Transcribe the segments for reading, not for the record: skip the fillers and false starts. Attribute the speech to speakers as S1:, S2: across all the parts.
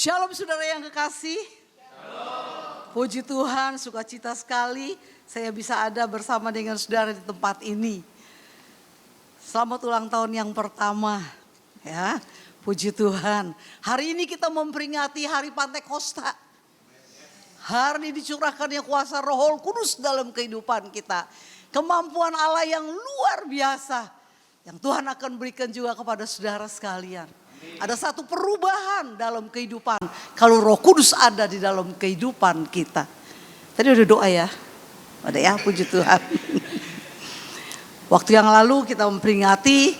S1: Shalom saudara yang kekasih. Puji Tuhan, sukacita sekali saya bisa ada bersama dengan saudara di tempat ini. Selamat ulang tahun yang pertama, ya. Puji Tuhan. Hari ini kita memperingati hari Pantekosta. Hari ini dicurahkannya kuasa Roh Kudus dalam kehidupan kita. Kemampuan Allah yang luar biasa yang Tuhan akan berikan juga kepada saudara sekalian. Ada satu perubahan dalam kehidupan kalau Roh Kudus ada di dalam kehidupan kita. Tadi udah doa ya? Ada ya, puji Tuhan. Waktu yang lalu kita memperingati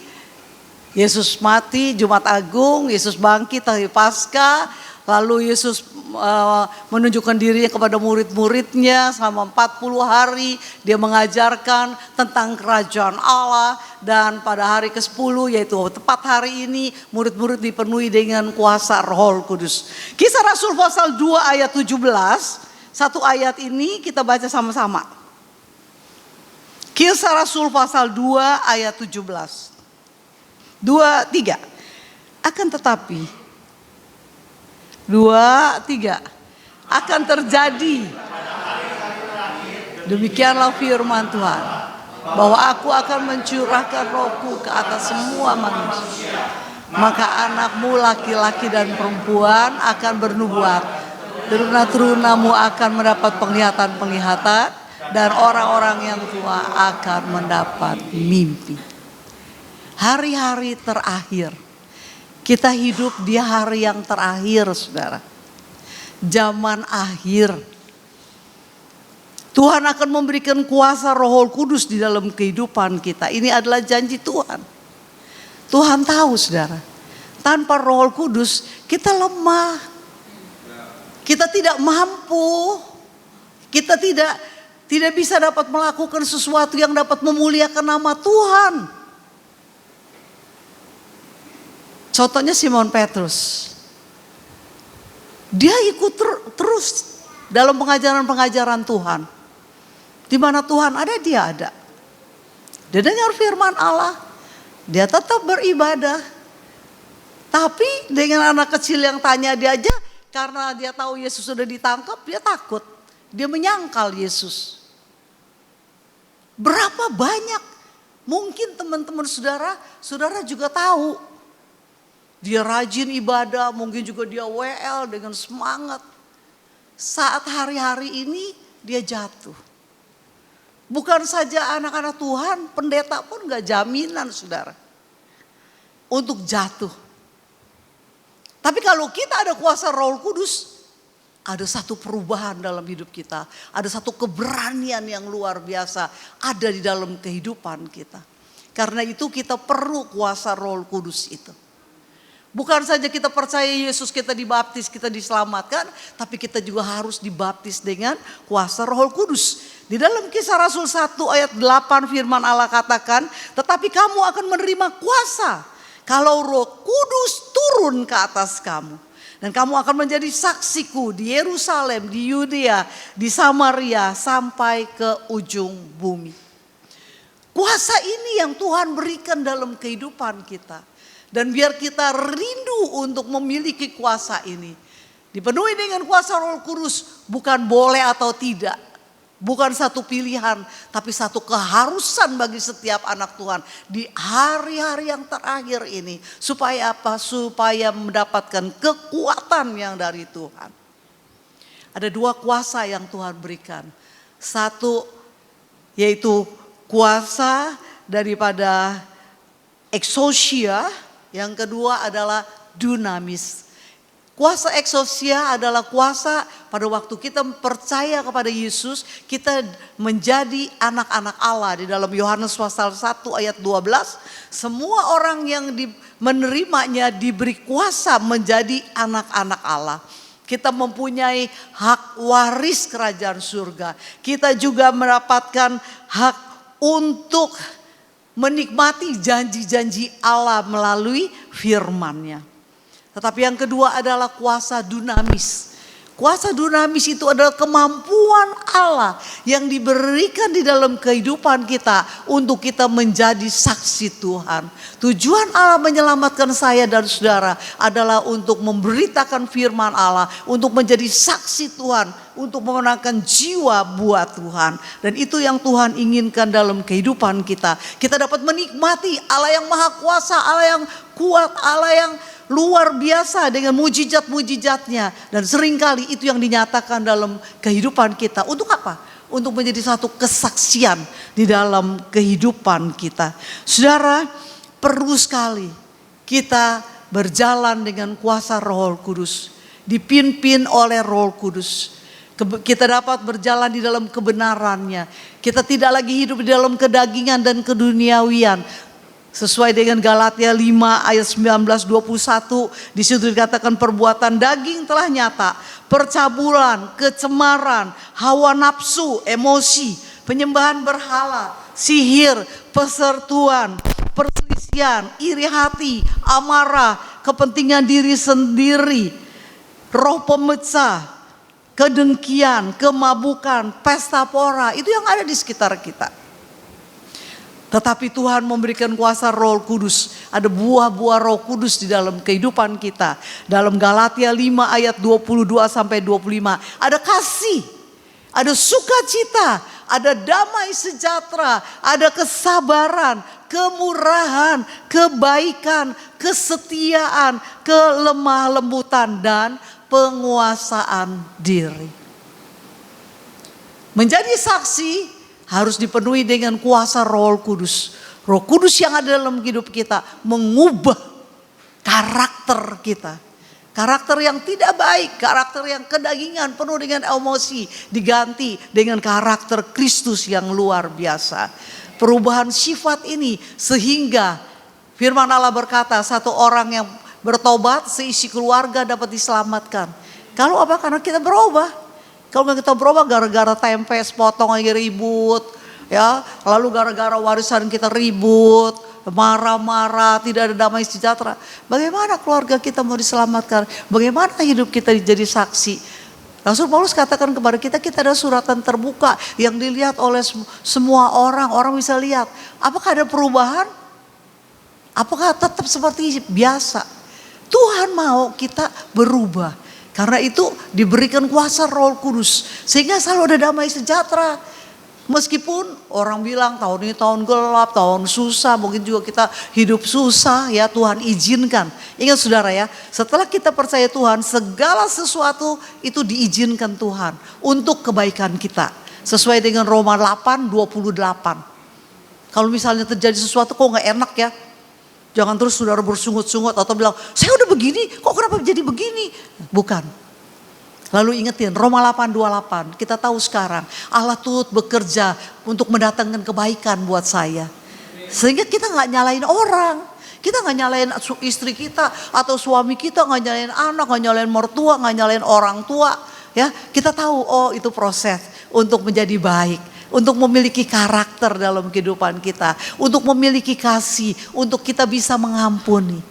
S1: Yesus mati, Jumat Agung, Yesus bangkit hari Paskah. Lalu Yesus menunjukkan dirinya kepada murid-muridnya selama 40 hari. Dia mengajarkan tentang kerajaan Allah. Dan pada hari ke-10 yaitu tepat hari ini murid-murid dipenuhi dengan kuasa Roh Kudus. Kisah Rasul pasal 2 ayat 17. Satu ayat ini kita baca sama-sama. Kisah Rasul pasal 2 ayat 17. 2, 3. Akan tetapi 2, 3. Akan terjadi. Demikianlah firman Tuhan. Bahwa aku akan mencurahkan rohku ke atas semua manusia. Maka anakmu laki-laki dan perempuan akan bernubuat. Teruna-terunamu akan mendapat penglihatan-penglihatan. Dan orang-orang yang tua akan mendapat mimpi. Hari-hari terakhir. Kita hidup di hari yang terakhir, saudara. Zaman akhir. Tuhan akan memberikan kuasa Roh Kudus di dalam kehidupan kita. Ini adalah janji Tuhan. Tuhan tahu, saudara. Tanpa Roh Kudus kita lemah. Kita tidak mampu. Kita tidak bisa dapat melakukan sesuatu yang dapat memuliakan nama Tuhan. Contohnya Simon Petrus. Dia ikut terus dalam pengajaran-pengajaran Tuhan. Di mana Tuhan ada, dia ada. Dia dengar firman Allah. Dia tetap beribadah. Tapi dengan anak kecil yang tanya dia aja, karena dia tahu Yesus sudah ditangkap, dia takut. Dia menyangkal Yesus. Berapa banyak? Mungkin teman-teman saudara juga tahu. Dia rajin ibadah, mungkin juga dia WL dengan semangat. Saat hari-hari ini dia jatuh. Bukan saja anak-anak Tuhan, pendeta pun gak jaminan, saudara. Untuk jatuh. Tapi kalau kita ada kuasa Roh Kudus, ada satu perubahan dalam hidup kita. Ada satu keberanian yang luar biasa ada di dalam kehidupan kita. Karena itu kita perlu kuasa Roh Kudus itu. Bukan saja kita percaya Yesus, kita dibaptis, kita diselamatkan. Tapi kita juga harus dibaptis dengan kuasa Roh Kudus. Di dalam Kisah Rasul 1 ayat 8 firman Allah katakan. Tetapi kamu akan menerima kuasa kalau Roh Kudus turun ke atas kamu. Dan kamu akan menjadi saksiku di Yerusalem, di Yudea, di Samaria sampai ke ujung bumi. Kuasa ini yang Tuhan berikan dalam kehidupan kita. Dan biar kita rindu untuk memiliki kuasa ini. Dipenuhi dengan kuasa Roh Kudus bukan boleh atau tidak. Bukan satu pilihan, tapi satu keharusan bagi setiap anak Tuhan. Di hari-hari yang terakhir ini. Supaya apa? Supaya mendapatkan kekuatan yang dari Tuhan. Ada dua kuasa yang Tuhan berikan. Satu yaitu kuasa daripada exousia. Yang kedua adalah dunamis. Kuasa exousia adalah kuasa pada waktu kita percaya kepada Yesus. Kita menjadi anak-anak Allah. Di dalam Yohanes pasal 1 ayat 12. Semua orang yang menerimanya diberi kuasa menjadi anak-anak Allah. Kita mempunyai hak waris kerajaan surga. Kita juga mendapatkan hak untuk menikmati janji-janji Allah melalui firman-Nya. Tetapi yang kedua adalah kuasa dunamis. Kuasa dunamis itu adalah kemampuan Allah yang diberikan di dalam kehidupan kita untuk kita menjadi saksi Tuhan. Tujuan Allah menyelamatkan saya dan saudara adalah untuk memberitakan firman Allah, untuk menjadi saksi Tuhan, untuk memenangkan jiwa buat Tuhan. Dan itu yang Tuhan inginkan dalam kehidupan kita. Kita dapat menikmati Allah yang maha kuasa, Allah yang kuat, Allah yang luar biasa dengan mujizat-mujizatnya. Dan seringkali itu yang dinyatakan dalam kehidupan kita. Untuk apa? Untuk menjadi satu kesaksian di dalam kehidupan kita. Saudara, perlu sekali kita berjalan dengan kuasa Roh Kudus. Dipimpin oleh Roh Kudus. Kita dapat berjalan di dalam kebenarannya. Kita tidak lagi hidup di dalam kedagingan dan keduniawian. Sesuai dengan Galatia 5 ayat 19-21, di situ dikatakan perbuatan daging telah nyata. Percabulan, kecemaran, hawa nafsu, emosi, penyembahan berhala, sihir, persertuan, perselisihan, iri hati, amarah, kepentingan diri sendiri, roh pemecah, kedengkian, kemabukan, pesta pora, itu yang ada di sekitar kita. Tetapi Tuhan memberikan kuasa Roh Kudus. Ada buah-buah Roh Kudus di dalam kehidupan kita. Dalam Galatia 5 ayat 22-25. Ada kasih, ada sukacita, ada damai sejahtera, ada kesabaran, kemurahan, kebaikan, kesetiaan, kelemah lembutan, dan penguasaan diri. Menjadi saksi harus dipenuhi dengan kuasa Roh Kudus. Roh Kudus yang ada dalam hidup kita mengubah karakter kita. Karakter yang tidak baik, karakter yang kedagingan penuh dengan emosi diganti dengan karakter Kristus yang luar biasa. Perubahan sifat ini sehingga firman Allah berkata satu orang yang bertobat seisi keluarga dapat diselamatkan. Kalau apa? Karena kita berubah. Kalau kita berubah gara-gara tempe sepotong aja ribut, ya, lalu gara-gara warisan kita ribut, marah-marah, tidak ada damai sejahtera. Bagaimana keluarga kita mau diselamatkan? Bagaimana hidup kita jadi saksi? Rasul Paulus katakan kepada kita, kita ada suratan terbuka yang dilihat oleh semua orang. Orang bisa lihat, apakah ada perubahan? Apakah tetap seperti biasa? Tuhan mau kita berubah. Karena itu diberikan kuasa Roh Kudus. Sehingga selalu ada damai sejahtera. Meskipun orang bilang tahun ini tahun gelap, tahun susah. Mungkin juga kita hidup susah, ya Tuhan izinkan. Ingat saudara ya, setelah kita percaya Tuhan, segala sesuatu itu diizinkan Tuhan. Untuk kebaikan kita. Sesuai dengan Roma 8:28. Kalau misalnya terjadi sesuatu kok gak enak ya. Jangan terus saudara bersungut-sungut atau bilang, saya udah begini, kok kenapa jadi begini? Bukan. Lalu ingetin Roma 8:28, kita tahu sekarang Allah turut bekerja untuk mendatangkan kebaikan buat saya. Sehingga kita gak nyalain orang. Kita gak nyalain istri kita atau suami kita, gak nyalain anak, gak nyalain mertua, gak nyalain orang tua. Ya, kita tahu oh itu proses untuk menjadi baik. Untuk memiliki karakter dalam kehidupan kita. Untuk memiliki kasih. Untuk kita bisa mengampuni.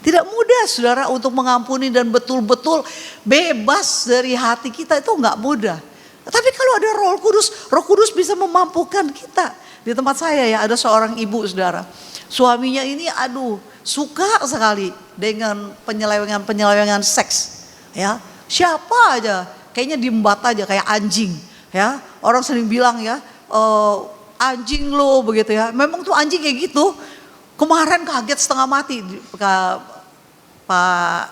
S1: Tidak mudah saudara untuk mengampuni dan betul-betul bebas dari hati kita itu gak mudah. Tapi kalau ada Roh Kudus bisa memampukan kita. Di tempat saya ya ada seorang ibu saudara. Suaminya ini suka sekali dengan penyelewengan seks. Ya, siapa aja kayaknya diembat aja kayak anjing. Ya, orang sering bilang ya, anjing lo begitu ya. Memang tuh anjing kayak gitu. Kemarin kaget setengah mati. Pak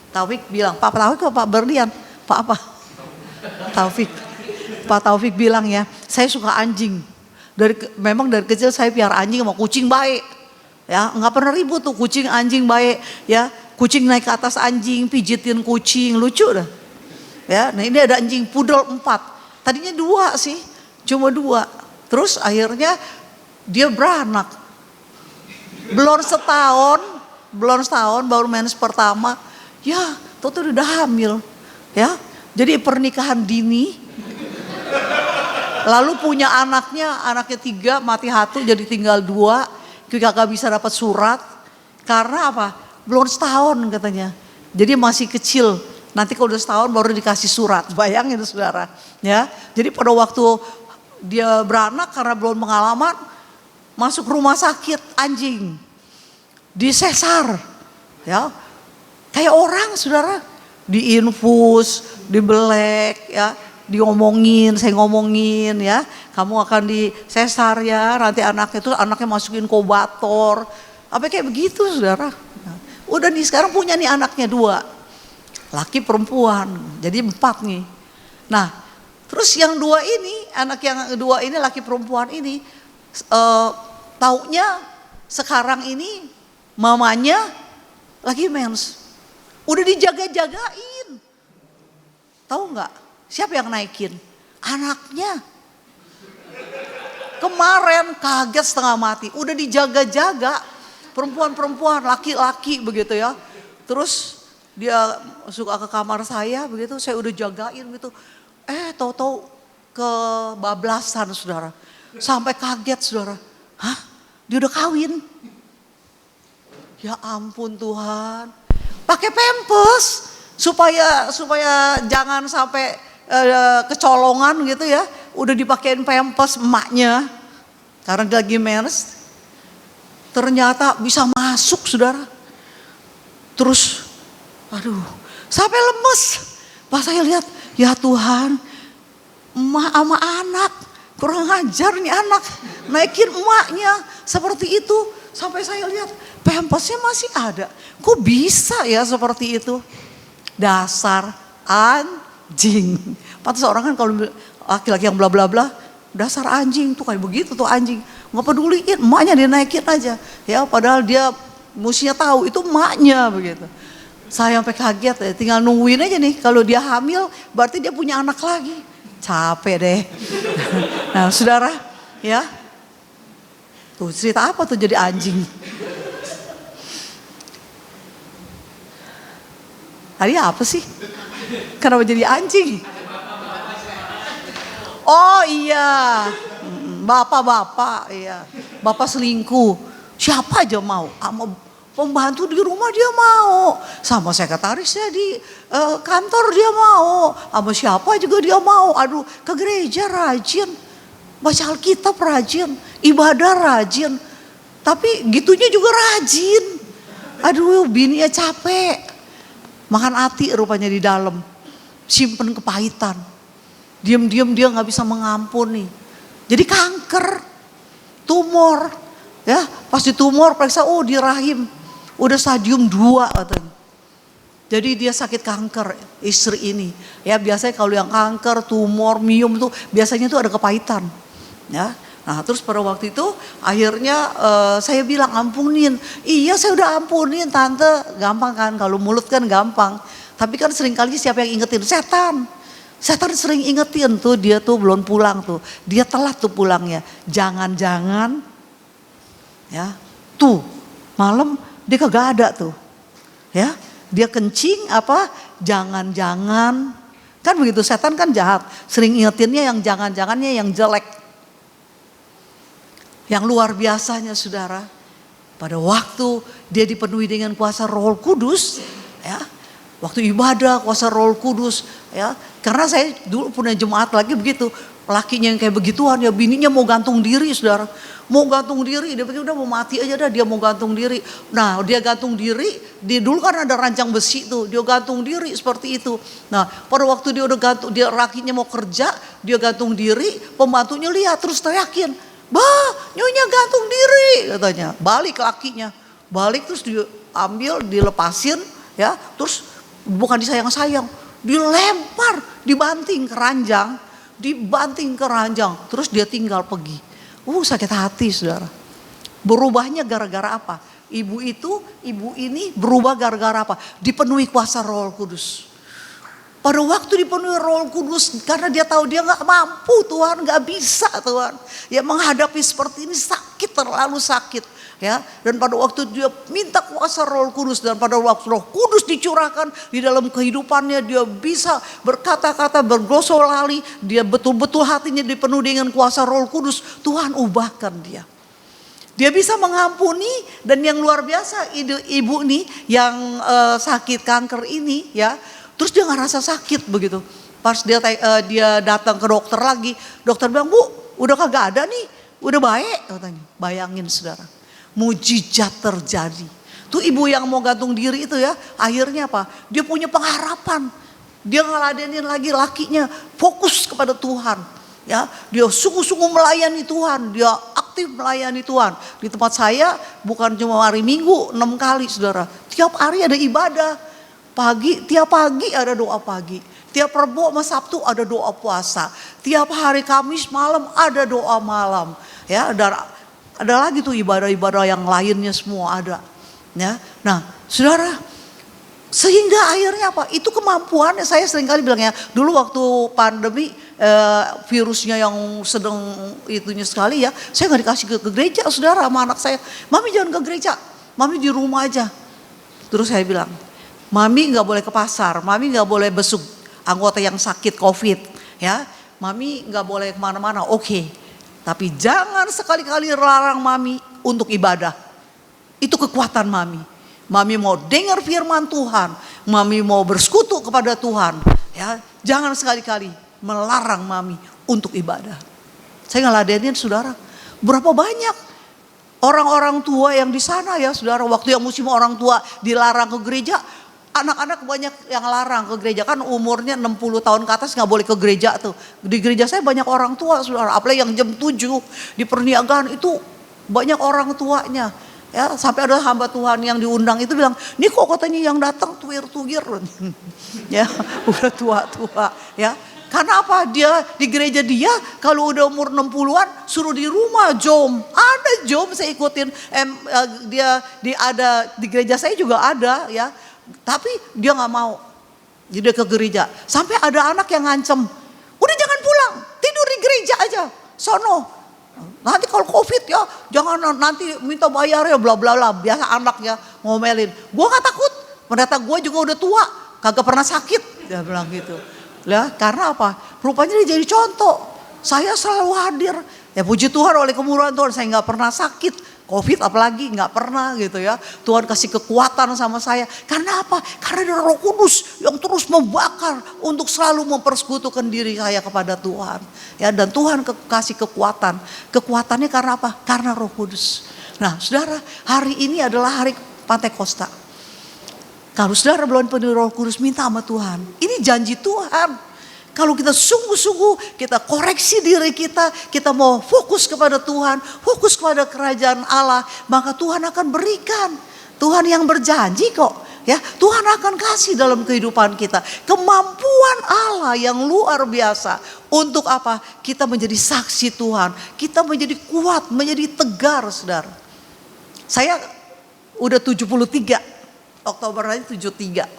S1: Taufik bilang, Pak Taufik atau Pak Berlian? Pak apa? Taufik. Pak Taufik bilang ya, saya suka anjing. Memang dari kecil saya piara anjing sama kucing baik. Ya, nggak pernah ribut tuh kucing anjing baik. Ya, kucing naik ke atas anjing, pijitin kucing, lucu dah. Ya, nah ini ada anjing pudel 4. Tadinya 2 sih, cuma 2. Terus akhirnya dia beranak. Belum setahun baru mens pertama. Ya, tuh udah hamil. Ya, jadi pernikahan dini. Lalu punya anaknya 3 mati 1 jadi tinggal 2. Kagak bisa dapat surat. Karena apa? Belum setahun katanya. Jadi masih kecil. Nanti kalau udah setahun baru dikasih surat. Bayangin saudara. Ya, jadi pada waktu dia beranak karena belum pengalaman, masuk rumah sakit anjing, disesar, ya, kayak orang saudara, diinfus, dibelek, ya, diomongin, saya ngomongin ya, kamu akan disesar ya, nanti anaknya masukin inkubator, apa kayak begitu saudara. Udah nih sekarang punya nih anaknya 2. Laki perempuan, jadi 4 nih. Nah, terus yang 2 ini, anak yang 2 ini laki perempuan ini, taunya sekarang ini mamanya lagi mens. Udah dijaga-jagain. Tahu nggak? Siapa yang naikin? Anaknya. Kemarin kaget setengah mati, udah dijaga-jaga. Perempuan-perempuan, laki-laki begitu ya. Terus dia suka ke kamar saya begitu, saya udah jagain gitu. Tahu-tahu kebablasan saudara. Sampai kaget saudara. Hah? Dia udah kawin? Ya ampun Tuhan. Pakai pampers supaya jangan sampai kecolongan gitu ya. Udah dipakein pampers emaknya. Karena dia lagi mens. Ternyata bisa masuk saudara. Terus aduh, sampai lemes. Pas saya lihat, ya Tuhan, emak sama anak, kurang ajar nih anak, naikin emaknya seperti itu. Sampai saya lihat, pampasnya masih ada. Kok bisa ya seperti itu? Dasar anjing. Pantas orang kan kalau laki-laki yang bla bla bla, dasar anjing tuh kayak begitu tuh anjing. Nggak peduliin, emaknya dinaikin aja. Ya padahal dia mestinya tahu itu emaknya begitu. Saya sampai kaget ya, tinggal nungguin aja nih. Kalau dia hamil berarti dia punya anak lagi. Capek deh. Nah saudara ya. Tuh cerita apa tuh jadi anjing. Tadi apa sih? Kenapa jadi anjing? Oh iya. Bapak-bapak iya. Bapak selingkuh. Siapa aja mau. Pembantu di rumah dia mau, sama sekretarisnya di kantor dia mau, sama siapa juga dia mau. Aduh, ke gereja rajin, baca Alkitab rajin, ibadah rajin, tapi gitunya juga rajin. Aduh, bininya capek, makan hati rupanya di dalam, simpen kepahitan, diam-diam dia nggak bisa mengampuni, jadi kanker, tumor, ya pas di tumor periksa, oh di rahim. Udah stadium 2 katanya. Jadi dia sakit kanker istri ini. Ya biasanya kalau yang kanker, tumor, miom itu biasanya itu ada kepahitan. Ya. Nah terus pada waktu itu akhirnya saya bilang ampunin. Iya saya udah ampunin tante. Gampang kan, kalau mulut kan gampang. Tapi kan seringkali siapa yang ingetin? Setan. Setan sering ingetin tuh dia tuh belum pulang tuh. Dia telat tuh pulangnya. Jangan-jangan ya tuh malam dia kagak ada tuh, ya dia kencing apa, jangan-jangan, kan begitu setan kan jahat, sering ingetinnya yang jangan-jangannya yang jelek. Yang luar biasanya saudara, pada waktu dia dipenuhi dengan kuasa Roh Kudus, ya waktu ibadah kuasa Roh Kudus, ya karena saya dulu punya jemaat lagi begitu, lakinya yang kayak begituan ya bininya mau gantung diri saudara. Mau gantung diri, dia pikir udah mau mati aja dah, dia mau gantung diri. Nah dia gantung diri, dia dulu kan ada rancang besi tuh, dia gantung diri seperti itu. Nah pada waktu dia udah gantung, dia lakinya mau kerja, dia gantung diri, pembantunya lihat terus teriakin, bah nyonya gantung diri katanya. Balik lakinya, balik terus diambil, dilepasin ya, terus bukan disayang-sayang, dilempar, dibanting ke ranjang, terus dia tinggal pergi. Sakit hati saudara. Berubahnya gara-gara apa? Ibu ini berubah gara-gara apa? Dipenuhi kuasa Roh Kudus. Pada waktu dipenuhi Roh Kudus, karena dia tahu dia gak mampu Tuhan, gak bisa Tuhan. Ya menghadapi seperti ini sakit, terlalu sakit. Ya, dan pada waktu dia minta kuasa Roh Kudus, dan pada waktu Roh Kudus dicurahkan di dalam kehidupannya, dia bisa berkata-kata, berglosolali, dia betul-betul hatinya dipenuhi dengan kuasa Roh Kudus. Tuhan ubahkan dia. Dia bisa mengampuni, dan yang luar biasa ibu nih yang sakit kanker ini ya, Terus dia nggak rasa sakit begitu. Pas dia datang ke dokter lagi, dokter bilang, "Bu, udah kagak ada nih, udah baik," katanya. Bayangin saudara, mujizat terjadi. Tuh ibu yang mau gantung diri itu ya, akhirnya apa? Dia punya pengharapan. Dia ngeladenin lagi lakinya, fokus kepada Tuhan. Ya, dia sungguh-sungguh melayani Tuhan, dia aktif melayani Tuhan. Di tempat saya bukan cuma hari Minggu 6 kali saudara, tiap hari ada ibadah. Tiap pagi ada doa pagi. Tiap Rabu sama Sabtu ada doa puasa. Tiap hari Kamis malam ada doa malam. Ya, ada lagi tuh ibadah-ibadah yang lainnya semua ada. Ya, nah saudara, sehingga akhirnya apa? Itu kemampuannya. Saya seringkali bilang ya, dulu waktu pandemi virusnya yang sedang itunya sekali ya, saya nggak dikasih ke gereja saudara sama anak saya. Mami jangan ke gereja, mami di rumah aja. Terus saya bilang, mami nggak boleh ke pasar, mami nggak boleh besuk anggota yang sakit COVID, ya, mami nggak boleh kemana-mana. Oke, tapi jangan sekali-kali larang mami untuk ibadah. Itu kekuatan mami. Mami mau dengar firman Tuhan, mami mau bersekutu kepada Tuhan, ya, jangan sekali-kali melarang mami untuk ibadah. Saya ngeladenin saudara, berapa banyak orang-orang tua yang di sana ya saudara, waktu yang musim orang tua dilarang ke gereja, anak-anak banyak yang larang ke gereja, kan umurnya 60 tahun ke atas gak boleh ke gereja tuh. Di gereja saya banyak orang tua saudara, apalagi yang jam 7 di perniagaan itu banyak orang tuanya. Ya, sampai ada hamba Tuhan yang diundang itu bilang, "Nih kok katanya yang datang tuir-tuir." Ya, udah tua-tua ya. Karena apa? Dia di gereja dia kalau udah umur 60-an suruh di rumah jom. Ada jom saya ikutin, dia ada di gereja saya juga ada ya. Tapi dia nggak mau. Jadi dia ke gereja. Sampai ada anak yang ngancem, "Udah jangan pulang, tidur di gereja aja. Sono. Nanti kalau COVID ya, jangan nanti minta bayar ya bla bla bla." Biasa anaknya ngomelin. Gua nggak takut. Ternyata gue juga udah tua, kagak pernah sakit. Dia bilang gitu. Ya, karena apa? Rupanya dia jadi contoh. Saya selalu hadir. Ya puji Tuhan oleh kemurahan Tuhan saya nggak pernah sakit. COVID apalagi nggak pernah gitu ya. Tuhan kasih kekuatan sama saya. Karena apa? Karena ada Roh Kudus yang terus membakar untuk selalu mempersekutukan diri saya kepada Tuhan. Ya, dan Tuhan kasih kekuatan. Kekuatannya karena apa? Karena Roh Kudus. Nah, saudara, hari ini adalah hari Pantekosta. Kalau saudara belum penuh Roh Kudus, minta sama Tuhan. Ini janji Tuhan. Kalau kita sungguh-sungguh, kita koreksi diri kita mau fokus kepada Tuhan, fokus kepada kerajaan Allah, maka Tuhan akan berikan. Tuhan yang berjanji kok, ya. Tuhan akan kasih dalam kehidupan kita kemampuan Allah yang luar biasa. Untuk apa? Kita menjadi saksi Tuhan, kita menjadi kuat, menjadi tegar, saudara. Saya udah 73, Oktober aja 73.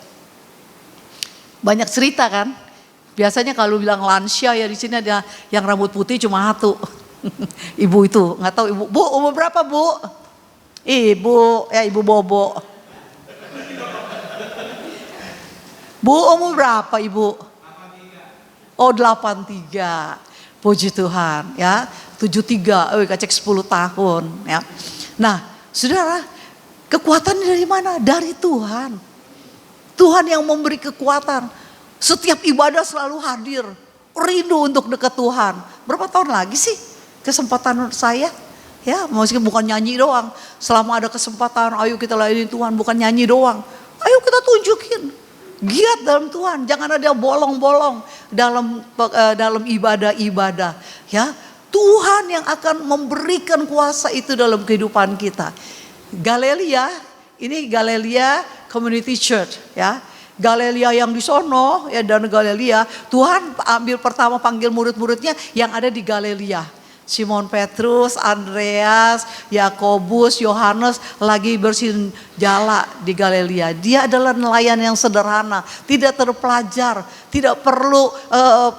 S1: Banyak cerita kan? Biasanya kalau bilang lansia ya di sini ada yang rambut putih cuma satu. Ibu itu, nggak tahu ibu. Bu, umur berapa bu? Ibu, ya ibu Bobo. Bu, umur berapa ibu? Oh 83. Puji Tuhan ya. 73, kacek 10 tahun ya. Nah saudara, kekuatan dari mana? Dari Tuhan. Tuhan yang memberi kekuatan. Setiap ibadah selalu hadir, rindu untuk dekat Tuhan. Berapa tahun lagi sih kesempatan saya? Ya, meskipun bukan nyanyi doang. Selama ada kesempatan, ayo kita layani Tuhan, bukan nyanyi doang. Ayo kita tunjukin giat dalam Tuhan. Jangan ada bolong-bolong dalam ibadah-ibadah. Ya, Tuhan yang akan memberikan kuasa itu dalam kehidupan kita. Galilea, ini Galilea Community Church, ya. Galilea yang di sono ya, dan Galilea Tuhan ambil pertama panggil murid-muridnya yang ada di Galilea. Simon Petrus, Andreas, Yakobus, Yohanes lagi bersihin jala di Galilea. Dia adalah nelayan yang sederhana, tidak terpelajar, tidak perlu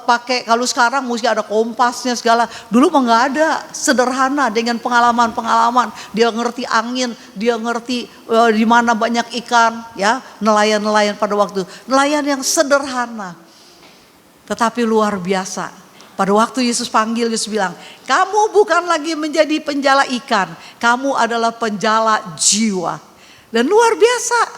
S1: pakai, kalau sekarang mesti ada kompasnya segala. Dulu mah nggak ada, sederhana dengan pengalaman-pengalaman. Dia ngerti angin, dia ngerti di mana banyak ikan, ya, nelayan-nelayan pada waktu. Nelayan yang sederhana, tetapi luar biasa. Pada waktu Yesus panggil, Yesus bilang, kamu bukan lagi menjadi penjala ikan, kamu adalah penjala jiwa. Dan luar biasa,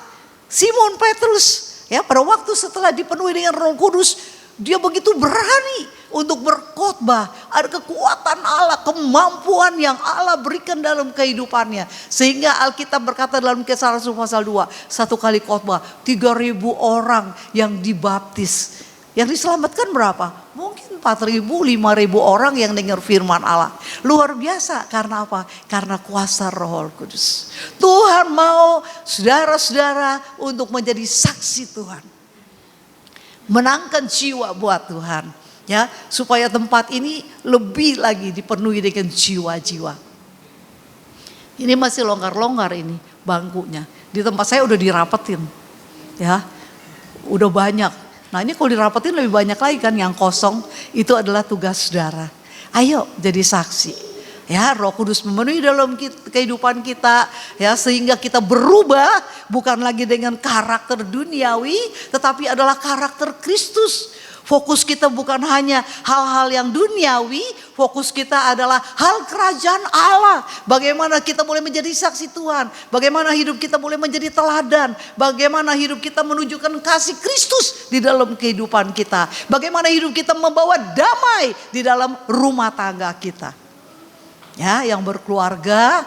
S1: Simon Petrus Ya, pada waktu setelah dipenuhi dengan Roh Kudus, dia begitu berani untuk berkhotbah. Ada kekuatan Allah, kemampuan yang Allah berikan dalam kehidupannya. Sehingga Alkitab berkata dalam Kisah Rasul pasal 2, satu kali khotbah 3.000 orang yang dibaptis. Yang diselamatkan berapa? Mungkin 4.000, 5.000 orang yang dengar firman Allah. Luar biasa, karena apa? Karena kuasa Roh Kudus. Tuhan mau saudara-saudara untuk menjadi saksi Tuhan. Menangkan jiwa buat Tuhan. Ya, supaya tempat ini lebih lagi dipenuhi dengan jiwa-jiwa. Ini masih longgar-longgar ini bangkunya. Di tempat saya udah dirapetin. Ya, udah banyak. Nah ini kalau dirapetin lebih banyak lagi kan yang kosong. Itu adalah tugas saudara. Ayo jadi saksi. Ya, Roh Kudus memenuhi dalam kehidupan kita. Ya, sehingga kita berubah bukan lagi dengan karakter duniawi, tetapi adalah karakter Kristus. Fokus kita bukan hanya hal-hal yang duniawi, fokus kita adalah hal kerajaan Allah. Bagaimana kita boleh menjadi saksi Tuhan, bagaimana hidup kita boleh menjadi teladan, bagaimana hidup kita menunjukkan kasih Kristus di dalam kehidupan kita, bagaimana hidup kita membawa damai di dalam rumah tangga kita. Ya, yang berkeluarga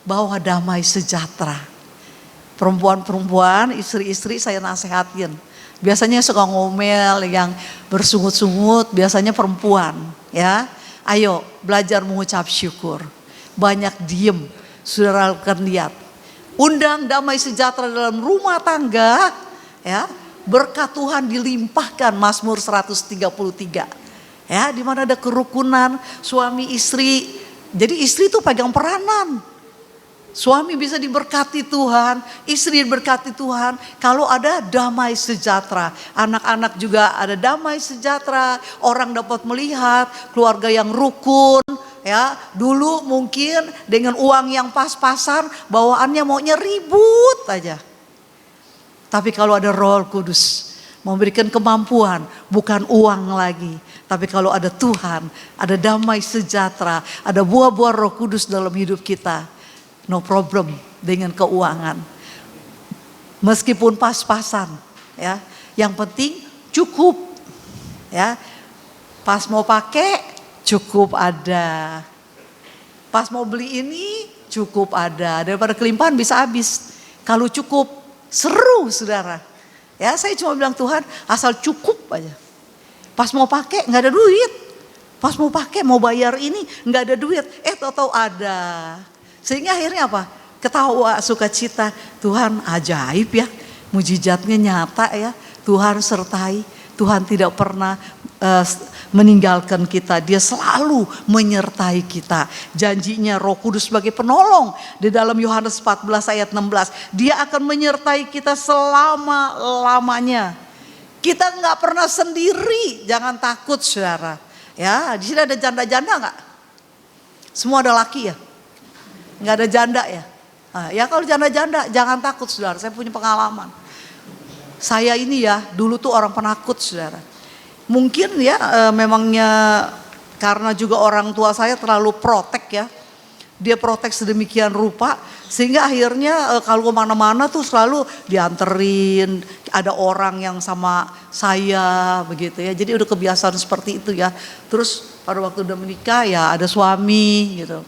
S1: bawa damai sejahtera. Perempuan-perempuan, istri-istri saya nasihatin. Biasanya suka ngomel, yang bersungut-sungut, biasanya perempuan. Ya, ayo belajar mengucap syukur. Banyak diem, saudara akan lihat. Undang damai sejahtera dalam rumah tangga. Ya, berkat Tuhan dilimpahkan. Mazmur 133. Ya, di mana ada kerukunan suami istri. Jadi istri itu pegang peranan. Suami bisa diberkati Tuhan, istri diberkati Tuhan kalau ada damai sejahtera. Anak-anak juga ada damai sejahtera, orang dapat melihat keluarga yang rukun. Ya, dulu mungkin dengan uang yang pas-pasan bawaannya maunya ribut aja. Tapi kalau ada Roh Kudus memberikan kemampuan, bukan uang lagi. Tapi kalau ada Tuhan, ada damai sejahtera, ada buah-buah Roh Kudus dalam hidup kita. No problem dengan keuangan. Meskipun pas-pasan, ya. Yang penting cukup, ya. Pas mau pakai cukup ada. Pas mau beli ini cukup ada. Daripada kelimpahan bisa habis. Kalau cukup seru, saudara. Ya, saya cuma bilang Tuhan asal cukup aja. Pas mau pakai nggak ada duit. Pas mau pakai mau bayar ini nggak ada duit. Tahu-tahu ada. Sehingga akhirnya apa? Ketawa, sukacita. Tuhan ajaib ya. Mujizatnya nyata ya. Tuhan sertai. Tuhan tidak pernah meninggalkan kita. Dia selalu menyertai kita. Janjinya Roh Kudus sebagai penolong. Di dalam Yohanes 14 ayat 16. Dia akan menyertai kita selama-lamanya. Kita nggak pernah sendiri. Jangan takut saudara. Ya, di sini ada janda-janda nggak? Semua ada laki ya? Nggak ada janda ya? Nah, ya kalau janda-janda jangan takut saudara, saya punya pengalaman. Saya ini ya dulu tuh orang penakut saudara. Mungkin ya memangnya karena juga orang tua saya terlalu protek ya. Dia protek sedemikian rupa sehingga akhirnya kalau kemana-mana tuh selalu dianterin. Ada orang yang sama saya begitu ya. Jadi udah kebiasaan seperti itu ya. Terus pada waktu udah menikah ya ada suami gitu.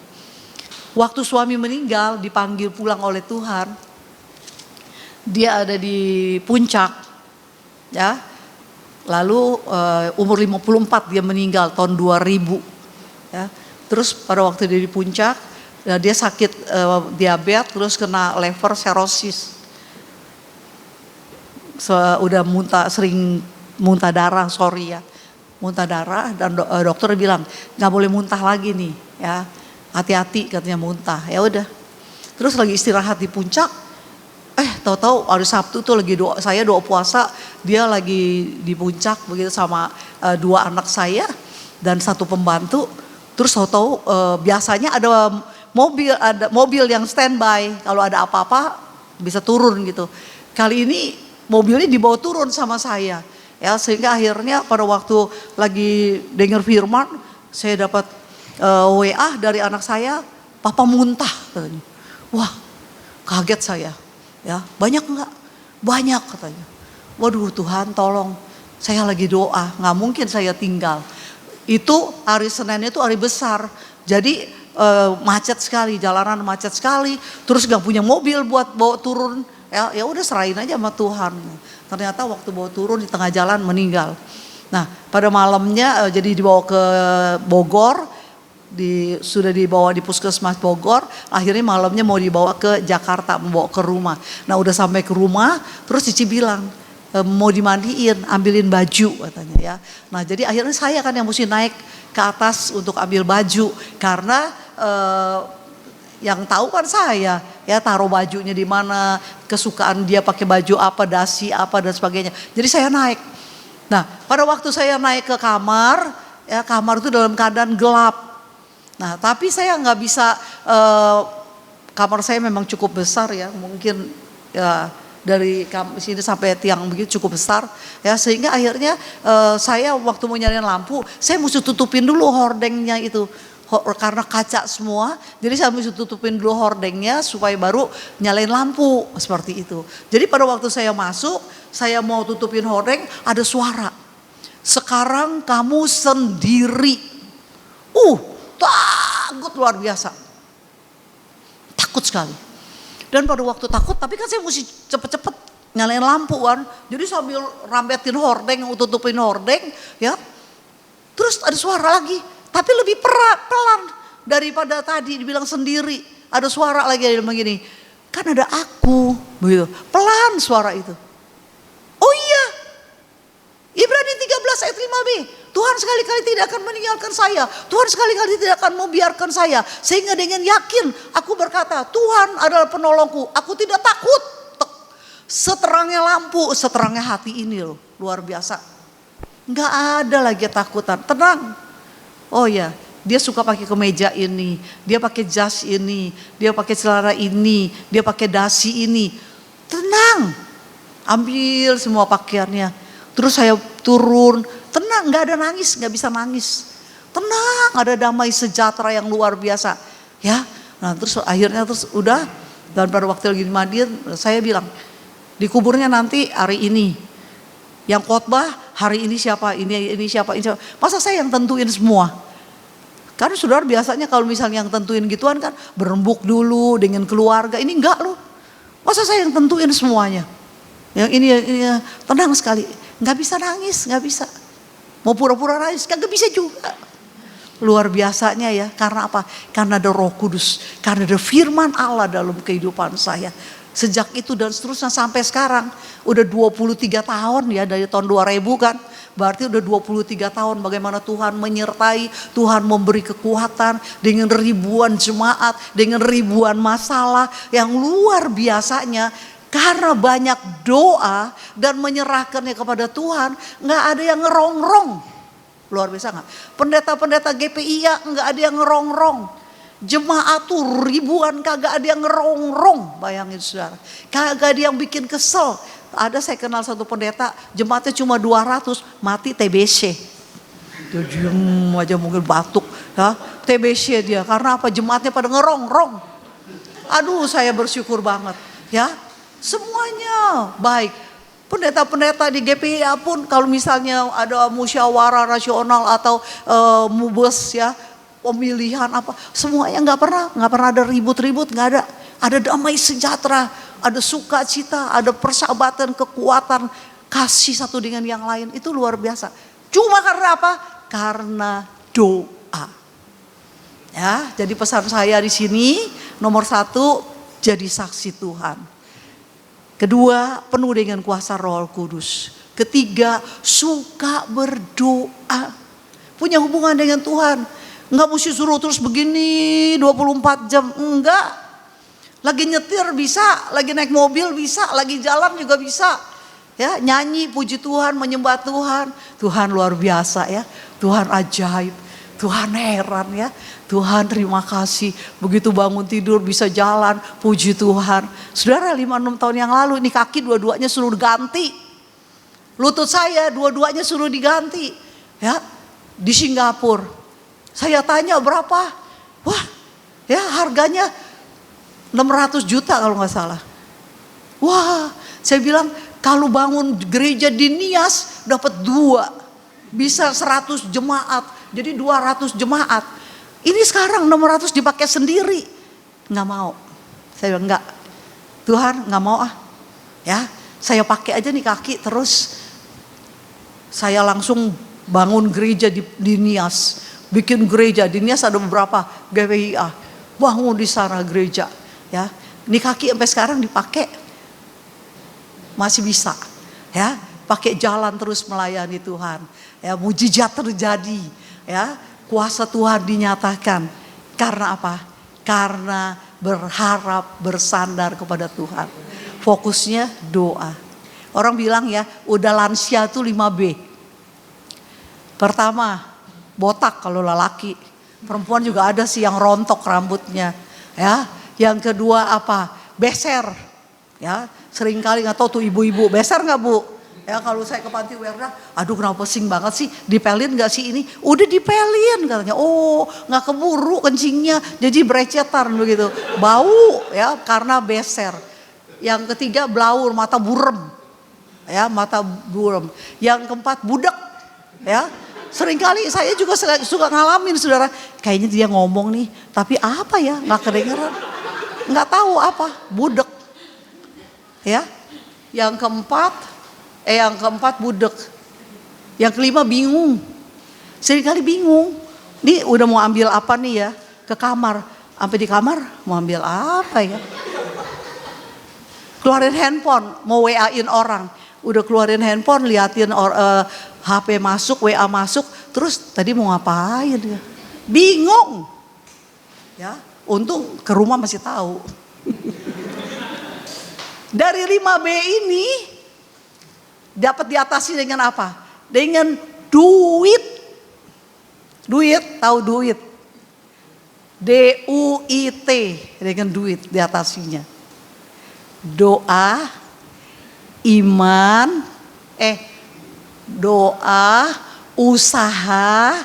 S1: Waktu suami meninggal dipanggil pulang oleh Tuhan. Dia ada di puncak. Ya. Lalu umur 54 dia meninggal tahun 2000. Ya. Terus pada waktu dia di puncak dia sakit diabetes terus kena liver cirrhosis. Udah sering muntah darah, muntah darah dan dokter bilang nggak boleh muntah lagi nih ya. Hati-hati katanya muntah. Ya udah. Terus lagi istirahat di puncak. Tahu-tahu hari Sabtu tuh lagi saya doa puasa, dia lagi di puncak begitu sama dua anak saya dan satu pembantu. Terus tahu-tahu biasanya ada mobil yang standby kalau ada apa-apa bisa turun gitu. Kali ini mobilnya dibawa turun sama saya. Ya, sehingga akhirnya pada waktu lagi dengar firman, saya dapat WA dari anak saya, papa muntah katanya. Wah, kaget saya. Ya, banyak enggak? Banyak katanya. Waduh Tuhan tolong, saya lagi doa, gak mungkin saya tinggal. Itu hari Senin itu hari besar, jadi macet sekali, jalanan macet sekali, terus gak punya mobil buat bawa turun, ya udah serahin aja sama Tuhan. Ternyata waktu bawa turun di tengah jalan meninggal. Nah pada malamnya jadi dibawa ke Bogor, sudah dibawa di puskesmas Bogor, akhirnya malamnya mau dibawa ke Jakarta, membawa ke rumah. Nah udah sampai ke rumah, terus Cici bilang, mau dimandiin, ambilin baju katanya ya. Nah jadi akhirnya saya kan yang mesti naik ke atas untuk ambil baju, karena yang tahu kan saya, ya taruh bajunya di mana, kesukaan dia pakai baju apa, dasi apa dan sebagainya. Jadi saya naik. Nah pada waktu saya naik ke kamar, ya kamar itu dalam keadaan gelap. Nah tapi saya nggak bisa, kamar saya memang cukup besar ya, mungkin ya dari sini sampai tiang begitu cukup besar ya, sehingga akhirnya saya waktu mau nyalain lampu, saya mesti tutupin dulu hordengnya itu, karena kaca semua, jadi saya mesti tutupin dulu hordengnya supaya baru nyalain lampu seperti itu. Jadi pada waktu saya masuk, saya mau tutupin hordeng, ada suara, sekarang kamu sendiri. Takut luar biasa, takut sekali. Dan pada waktu takut, tapi kan saya mesti cepet-cepet nyalain lampu kan. Jadi sambil rambetin hordeng, tutupin hordeng ya. Terus ada suara lagi, tapi lebih pelan daripada tadi dibilang sendiri. Ada suara lagi yang begini, kan ada aku begitu. Pelan suara itu. Oh iya, Ibrani 13 ayat 5b. Tuhan sekali-kali tidak akan meninggalkan saya. Tuhan sekali-kali tidak akan membiarkan saya. Sehingga dengan yakin aku berkata, Tuhan adalah penolongku. Aku tidak takut. Seterangnya lampu, seterangnya hati ini loh. Luar biasa. Gak ada lagi takutan. Tenang. Oh ya, dia suka pakai kemeja ini. Dia pakai jas ini. Dia pakai celana ini. Dia pakai dasi ini. Tenang. Ambil semua pakaiannya. Terus saya turun. Tenang, gak ada nangis, gak bisa nangis. Tenang, ada damai sejahtera yang luar biasa. Ya, nah terus akhirnya udah. Dan pada waktu lagi dimandiin, saya bilang, dikuburnya nanti hari ini. Yang khotbah hari ini siapa, ini siapa, ini siapa. Masa saya yang tentuin semua? Karena saudara biasanya kalau misalnya yang tentuin gituan kan berembuk dulu dengan keluarga. Ini enggak loh. Masa saya yang tentuin semuanya? Yang ini tenang sekali. Gak bisa nangis, gak bisa. Mau pura-pura nangis, kagak bisa juga. Luar biasanya ya, karena apa? Karena ada Roh Kudus, karena ada firman Allah dalam kehidupan saya. Sejak itu dan seterusnya sampai sekarang, udah 23 tahun ya, dari tahun 2000 kan. Berarti udah 23 tahun bagaimana Tuhan menyertai, Tuhan memberi kekuatan dengan ribuan jemaat, dengan ribuan masalah yang luar biasanya. Karena banyak doa dan menyerahkannya kepada Tuhan, gak ada yang ngerongrong. Luar biasa gak? Pendeta-pendeta GPI ya gak ada yang ngerongrong. Jemaat tuh ribuan kagak ada yang ngerongrong. Bayangin saudara, kagak ada yang bikin kesel. Ada saya kenal satu pendeta, jemaatnya cuma 200, mati TBC. Dia diem aja mungkin batuk ya, TBC dia. Karena apa? Jemaatnya pada ngerongrong. Aduh saya bersyukur banget ya. Semuanya baik. Pendeta-pendeta di GPIA pun kalau misalnya ada musyawarah rasional atau mubes ya, pemilihan apa, semuanya nggak pernah ada ribut-ribut, nggak ada. Ada damai sejahtera, ada sukacita, ada persahabatan, kekuatan, kasih satu dengan yang lain. Itu luar biasa. Cuma karena apa? Karena doa. Ya, jadi pesan saya di sini nomor 1, jadi saksi Tuhan. Kedua, penuh dengan kuasa Roh Kudus. Ketiga, suka berdoa. Punya hubungan dengan Tuhan. Enggak mesti suruh terus begini 24 jam. Enggak. Lagi nyetir bisa, lagi naik mobil bisa, lagi jalan juga bisa. Ya, nyanyi puji Tuhan, menyembah Tuhan. Tuhan luar biasa ya. Tuhan ajaib. Tuhan heran ya. Tuhan terima kasih, begitu bangun tidur bisa jalan, puji Tuhan. Saudara 5-6 tahun yang lalu ini kaki dua-duanya suruh diganti. Lutut saya dua-duanya suruh diganti. Ya, di Singapura. Saya tanya berapa? Wah, ya harganya 600 juta kalau nggak salah. Wah, saya bilang Kalau bangun gereja di Nias dapat 2, bisa 100 jemaat, jadi 200 jemaat. Ini sekarang 600 dipakai sendiri, nggak mau. Saya bilang enggak, Tuhan nggak mau ya, saya pakai aja nih kaki terus. Saya langsung bangun gereja di Nias, bikin gereja di Nias, ada beberapa GWIA, bangun di sana gereja ya. Ini kaki sampai sekarang dipakai. Masih bisa ya, pakai jalan terus melayani Tuhan ya, mujizat terjadi ya, kuasa Tuhan dinyatakan. Karena apa? Karena berharap, bersandar kepada Tuhan, fokusnya doa. Orang bilang ya, udah lansia tuh 5B. Pertama, botak kalau lelaki, perempuan juga ada sih yang rontok rambutnya ya. Yang kedua apa? Beser ya. Seringkali nggak tahu tuh ibu-ibu, beser nggak bu? Ya kalau saya ke Panti Werda, aduh kenapa pusing banget sih, dipelin nggak sih ini? Udah dipelin katanya. Oh nggak keburu kencingnya, jadi berecetan begitu, bau ya karena beser. Yang ketiga blaur, mata burem ya, mata burem. Yang keempat budak ya. Seringkali saya juga suka ngalamin saudara, kayaknya dia ngomong nih, tapi apa ya nggak kedengeran, nggak tahu apa, budak. Ya, yang keempat budak, yang kelima bingung, seringkali bingung. Nih udah mau ambil apa nih ya ke kamar, sampai di kamar mau ambil apa ya? Keluarin handphone, mau WA-in orang, udah keluarin handphone, liatin HP masuk, WA masuk, terus tadi mau ngapain ya? Bingung, ya. Untung ke rumah masih tahu. Dari 5B ini dapat diatasi dengan apa? Dengan duit. Duit, tahu duit? DUIT, dengan duit diatasinya. Doa, iman, doa, usaha,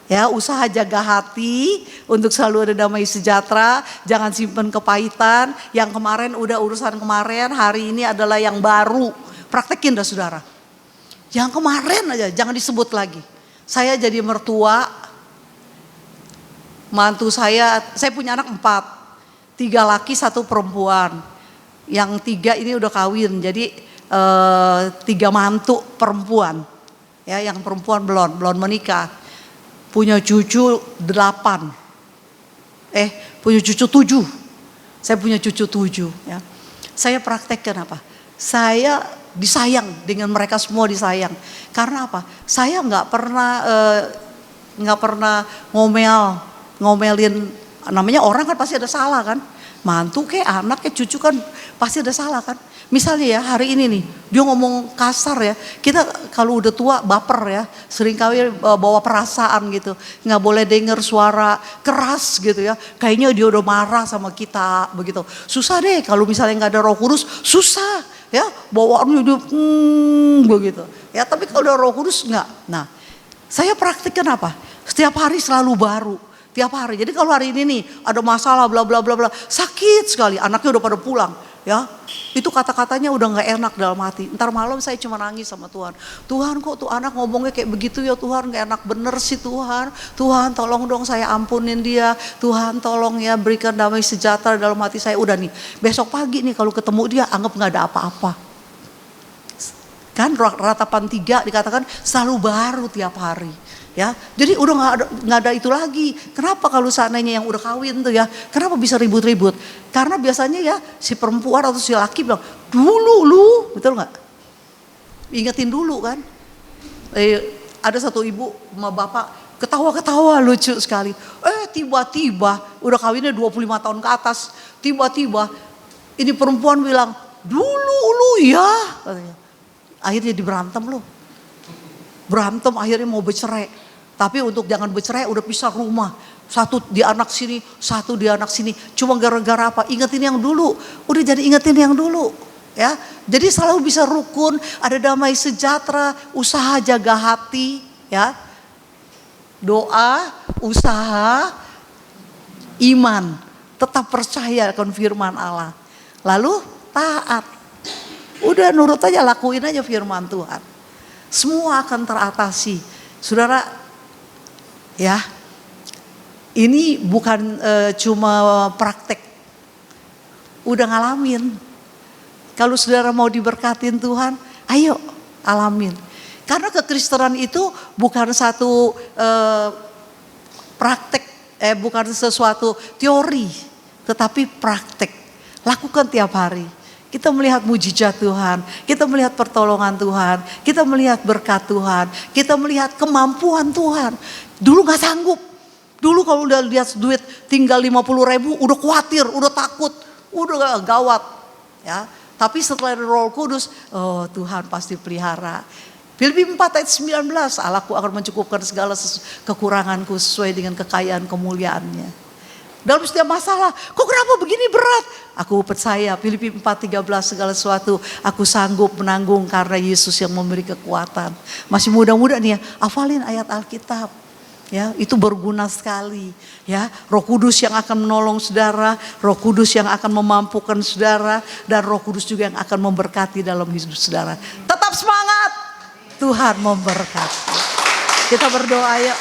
S1: ya usaha jaga hati untuk selalu ada damai sejahtera, jangan simpen kepahitan. Yang kemarin udah urusan kemarin, hari ini adalah yang baru. Praktekin dah saudara. Yang kemarin aja jangan disebut lagi. Saya jadi mertua, mantu saya punya anak 4, 3 laki 1 perempuan. Yang 3 ini udah kawin, jadi 3 mantu perempuan. Ya, yang perempuan belum menikah. Punya cucu 8. Punya cucu 7. Saya punya cucu 7 ya. Saya praktekkan apa? Saya disayang, dengan mereka semua disayang. Karena apa? Saya nggak pernah ngomelin, namanya orang kan pasti ada salah kan. Mantu kayak anak kayak cucu kan pasti ada salah kan. Misalnya ya hari ini nih dia ngomong kasar ya, kita kalau udah tua baper ya, seringkali bawa perasaan gitu, nggak boleh denger suara keras gitu ya, kayaknya dia udah marah sama kita begitu. Susah deh kalau misalnya nggak ada Roh Kudus, susah ya, bawaannya dia begitu ya. Tapi kalau ada Roh Kudus nggak. Nah saya praktikkan apa? Setiap hari selalu baru. Tiap hari. Jadi kalau hari ini nih ada masalah bla bla bla bla, sakit sekali, anaknya udah pada pulang, ya. Itu kata-katanya udah nggak enak dalam hati. Ntar malam saya cuma nangis sama Tuhan. Tuhan kok tuh anak ngomongnya kayak begitu ya Tuhan, nggak enak bener sih Tuhan. Tuhan tolong dong saya ampunin dia. Tuhan tolong ya berikan damai sejahtera dalam hati saya. Udah nih, besok pagi nih kalau ketemu dia anggap nggak ada apa-apa. Kan ratapan 3 dikatakan selalu baru tiap hari. Ya, jadi udah nggak ada itu lagi. Kenapa kalau seandainya yang udah kawin tuh ya, kenapa bisa ribut-ribut? Karena biasanya ya si perempuan atau si laki bilang, dulu lu, betul nggak? Ingetin dulu kan. Ada satu ibu sama bapak ketawa-ketawa lucu sekali. Tiba-tiba udah kawinnya 25 tahun ke atas, tiba-tiba ini perempuan bilang, dulu lu ya, katanya. Akhirnya diberantem loh. Berantem akhirnya mau bercerai. Tapi untuk jangan bercerai udah pisah rumah. Satu di anak sini, satu di anak sini. Cuma gara-gara apa? Ingetin yang dulu. Udah jadi ingetin yang dulu. Ya, jadi selalu bisa rukun, ada damai sejahtera, usaha jaga hati, ya. Doa, usaha, iman. Tetap percaya akan firman Allah. Lalu taat. Udah nurut aja, lakuin aja firman Tuhan. Semua akan teratasi. Saudara, ya, ini bukan cuma praktek. Udah ngalamin. Kalau saudara mau diberkatin Tuhan, ayo alamin. Karena kekristenan itu bukan satu praktek, bukan sesuatu teori, tetapi praktek. Lakukan tiap hari. Kita melihat mujizat Tuhan, kita melihat pertolongan Tuhan, kita melihat berkat Tuhan, kita melihat kemampuan Tuhan. Dulu gak sanggup. Dulu kalau udah lihat duit tinggal 50.000 udah khawatir, udah takut, udah gawat. Ya. Tapi setelah Roh Kudus, oh Tuhan pasti pelihara. Filipi 4 ayat 19, Allahku akan mencukupkan segala kekuranganku sesuai dengan kekayaan kemuliaannya. Dalam setiap masalah, kok kenapa begini berat? Aku percaya Filipi 4:13 segala sesuatu aku sanggup menanggung karena Yesus yang memberi kekuatan. Masih muda-muda nih ya, hafalin ayat Alkitab. Ya, itu berguna sekali. Ya, Roh Kudus yang akan menolong saudara, Roh Kudus yang akan memampukan saudara, dan Roh Kudus juga yang akan memberkati dalam hidup saudara. Tetap semangat, Tuhan memberkati. Kita berdoa yuk.